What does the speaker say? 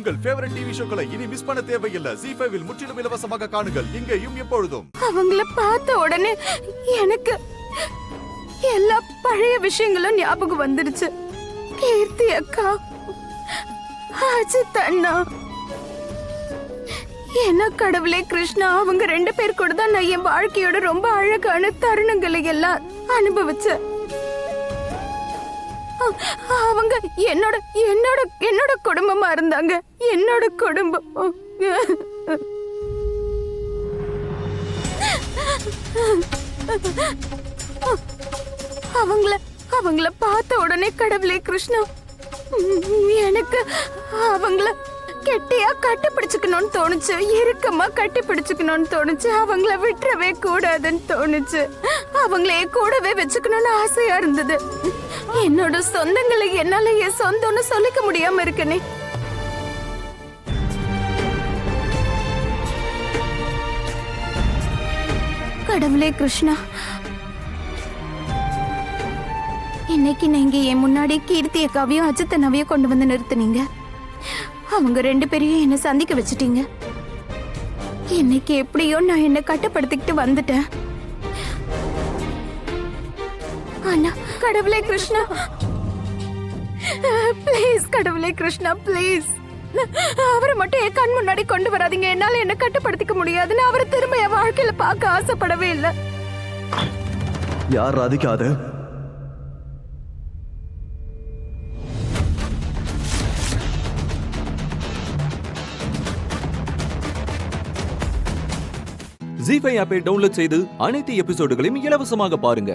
உங்கள் favourite TV ஷோக்களை இனி miss பண்ண தேவையில்லை. ZEE5 இல் முற்றிலும் இலவசமாக காணுங்கள். இங்கேயும் எப்பொழுதும். அவங்கள பார்த்த உடனே எனக்கு எல்லா பழைய விஷயங்களும் ஞாபகம் வந்துருச்சு. கீர்த்தி அக்கா, அஜித் அண்ணா, என்ன கடவுளே கிருஷ்ணா, அவங்க 2 பேர் கூட தான் நான் என் வாழ்க்கையோட ரொம்ப அழகான தருணங்களை எல்லாம் அனுபவிச்சேன். அவங்க என்னோட என்னோட என்னோட குடும்பமா இருந்தாங்க. என்னோட குடும்பம். அவங்கள பார்த்த உடனே கடவுளே கிருஷ்ணா, எனக்கு அவங்கள கெட்டியா கட்டி பிடிச்சுக்கணும்னு தோணுச்சு. இறுக்கமா கட்டி பிடிச்சுக்கணும்னு தோணுச்சு. அவங்கள விட்டுறவே கூடாதுன்னு தோணுச்சு. அவங்களே கூடவே வச்சுக்கணும்னு ஆசையா இருந்தது. என்னோட சொந்தங்களை என்னால என் சொந்தம்னு சொல்லிக்க முடியாம இருக்கனே. கடவுளே கிருஷ்ணா, இன்னைக்கு நீங்க என் முன்னாடி கீர்த்தி அக்காவையும் அஜித் அண்ணாவையும் கொண்டு வந்து நிறுத்தினீங்க. அவங்க 2 பேரையும் என்ன சந்திக்க வச்சுட்டீங்க. இன்னைக்கு எப்படியோ நான் என்ன கட்டுப்படுத்திக்கிட்டு வந்துட்டேன். ஆனா கடவுளே கிருஷ்ணா, ப்ளீஸ் கடவுளே கிருஷ்ணா, ப்ளீஸ் அவரை மட்டும் என் கண் முன்னாடி கொண்டு வராதீங்க. என்னால என்ன கட்டுப்படுத்திக்க முடியாதுன்னு அவரை திரும்ப என் வாழ்க்கையில பார்க்க ஆசைப்படவே இல்லை. யார் ராதிகாது? ZEE5 ஆப்பை டவுன்லோட் செய்து அனைத்து எபிசோடுகளையும் இலவசமாக பாருங்க.